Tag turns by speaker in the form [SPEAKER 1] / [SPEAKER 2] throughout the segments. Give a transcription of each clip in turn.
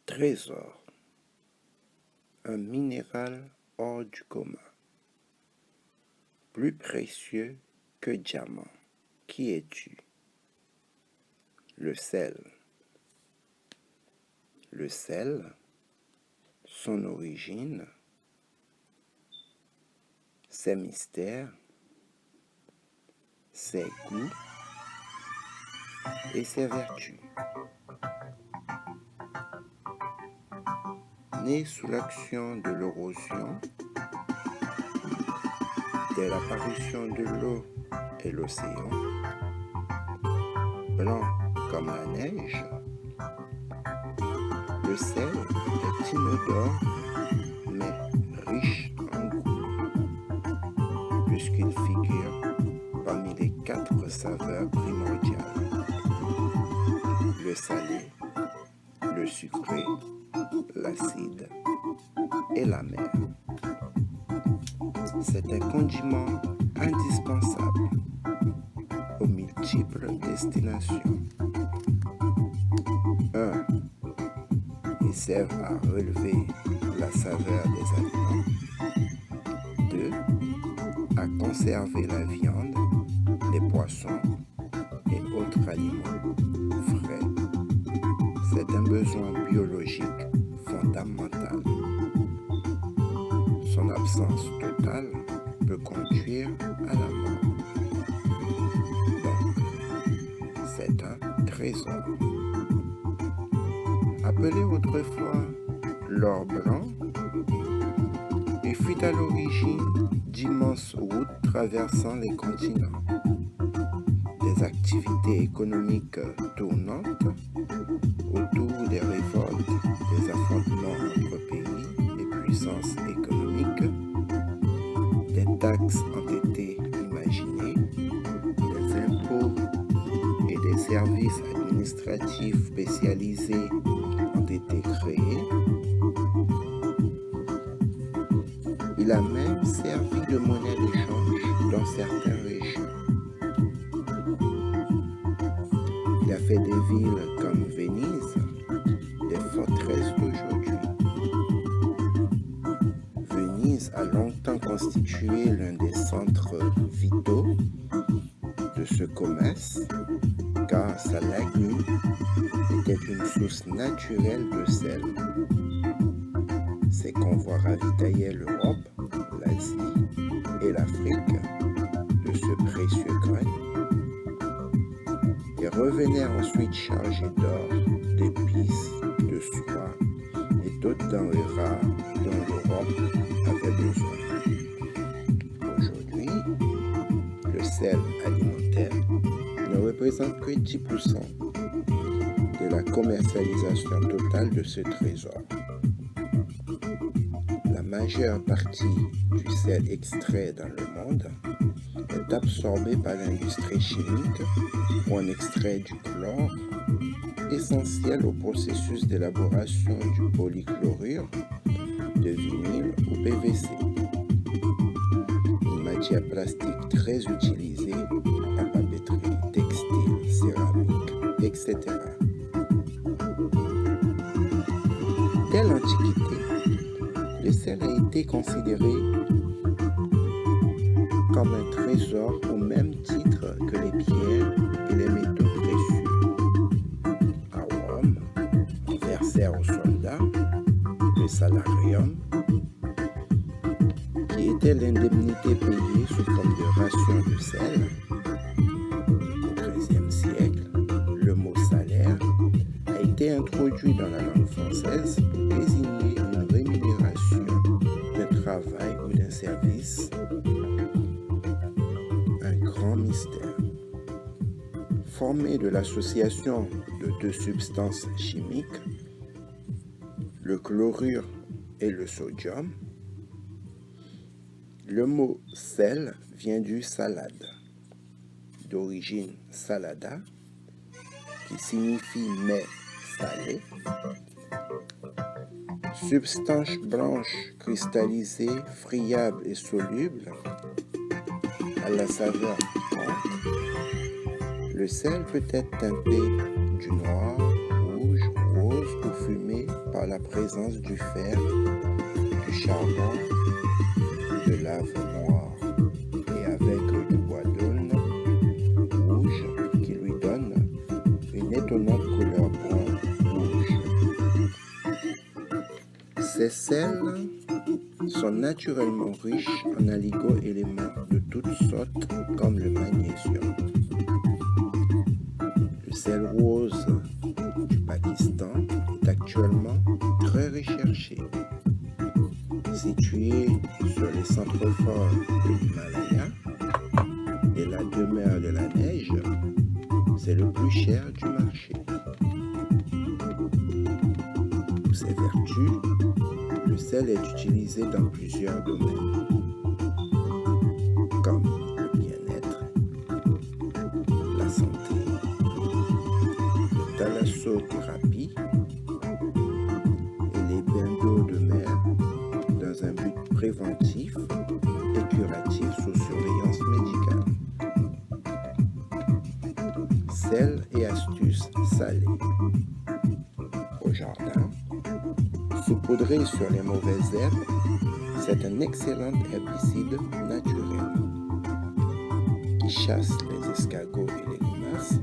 [SPEAKER 1] Trésor, un minéral hors du commun, plus précieux que diamant. Qui es-tu? Le sel. Le sel, son origine, ses mystères, ses goûts et ses vertus. Né sous l'action de l'érosion, dès l'apparition de l'eau et l'océan, blanc comme la neige, le sel est inodore mais riche en goût, puisqu'il figure parmi les 4 saveurs primordiales: le salé, le sucré, l'acide et l'amer. C'est un condiment indispensable aux multiples destinations. 1. Ils servent à relever la saveur des aliments. 2. À conserver la viande, les poissons et autres aliments frais. C'est un besoin biologique fondamental. Son absence totale peut conduire à la mort. Donc, c'est un trésor. Appelé autrefois l'or blanc, il fut à l'origine d'immenses routes traversant les continents, des activités économiques tournantes autour des révoltes, des affrontements entre pays et puissances économiques. Des taxes ont été imaginées, des impôts et des services administratifs spécialisés ont été créés. Il a même servi de monnaie d'échange dans certaines régions. Il a fait des villes comme Venise, des forteresses d'aujourd'hui. Venise a longtemps constitué l'un des centres vitaux de ce commerce, car sa lagune était une source naturelle de sel. Ses convois ravitaillaient l'Europe, l'Asie et l'Afrique de ce précieux grain et revenaient ensuite chargés d'or, d'épices, de soie et d'autres denrées rares dont l'Europe avait besoin. Aujourd'hui, le sel alimentaire ne représente que 10% de la commercialisation totale de ce trésor. La majeure partie du sel extrait dans le monde est absorbée par l'industrie chimique où on extrait du chlore, essentiel au processus d'élaboration du polychlorure de vinyle ou PVC, une matière plastique très utilisée en papeterie, textile, céramique, etc. Dès l'Antiquité, le sel a été considéré comme un trésor au même titre que les pierres et les métaux précieux. À Rome, on versait aux soldats le salarium, qui était l'indemnité payée sous forme de ration de sel. Au XIIIe siècle, le mot salaire a été introduit dans la langue française pour désigner une rémunération d'un travail ou d'un service. Un grand mystère. Formé de l'association de 2 substances chimiques, le chlorure et le sodium, le mot sel vient du salade, d'origine salada, qui signifie mets salé, substance blanche cristallisée, friable et soluble, à la saveur piquante. Le sel peut être teinté du noir, rouge, rose rose ou fumée par la présence du fer, du charbon, de lave noire et avec du bois d'aulne rouge qui lui donne une étonnante couleur brun rouge. Ces sels sont naturellement riches en oligo-éléments de toutes sortes comme le magnésium. Le sel rose du Pakistan est actuellement très recherché. Situé sur les centres forts de l'Himalaya et la demeure de la neige, c'est le plus cher du marché. Pour ses vertus, le sel est utilisé dans plusieurs domaines, comme le bien-être, la santé, la thalassothérapie et les bains d'eau de mer dans un but préventif et curatif sous surveillance médicale. Sel et astuces salées. Au jardin, saupoudré sur les mauvaises herbes, c'est un excellent herbicide naturel qui chasse les escargots et les limaces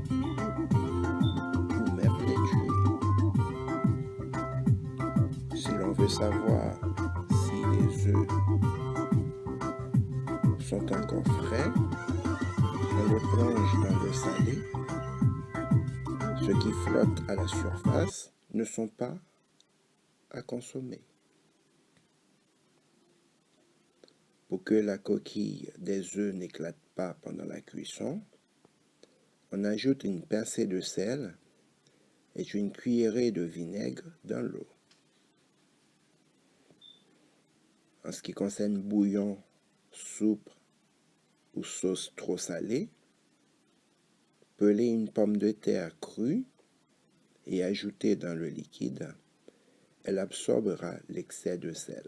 [SPEAKER 1] ou même les tuer. Si l'on veut savoir si les œufs sont encore frais, on les plonge dans l'eau salée. Ceux qui flottent à la surface ne sont pas à consommer. Pour que la coquille des œufs n'éclate pas pendant la cuisson, on ajoute une pincée de sel et une cuillerée de vinaigre dans l'eau. En ce qui concerne bouillon, soupe ou sauce trop salée, pelez une pomme de terre crue et ajoutez dans le liquide. Elle absorbera l'excès de sel.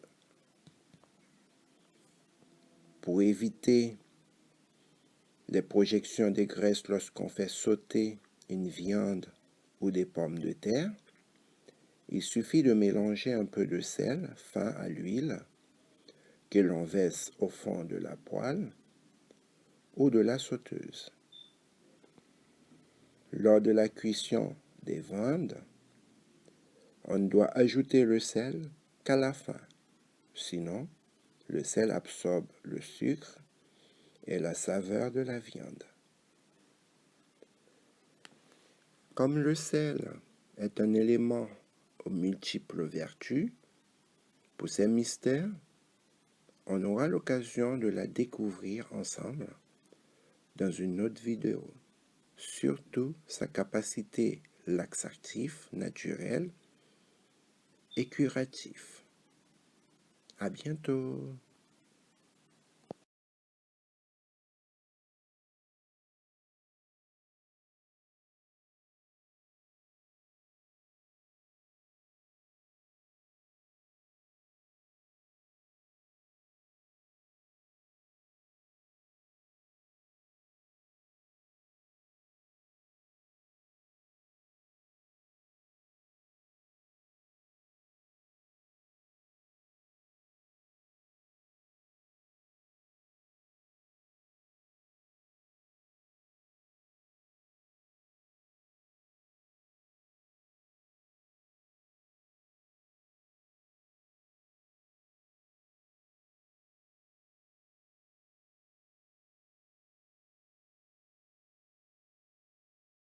[SPEAKER 1] Pour éviter les projections de graisse lorsqu'on fait sauter une viande ou des pommes de terre, il suffit de mélanger un peu de sel fin à l'huile que l'on verse au fond de la poêle ou de la sauteuse. Lors de la cuisson des viandes, on ne doit ajouter le sel qu'à la fin. Sinon, le sel absorbe le sucre et la saveur de la viande. Comme le sel est un élément aux multiples vertus, pour ces mystères, on aura l'occasion de la découvrir ensemble dans une autre vidéo. Surtout sa capacité laxative, naturelle et curatif. À bientôt.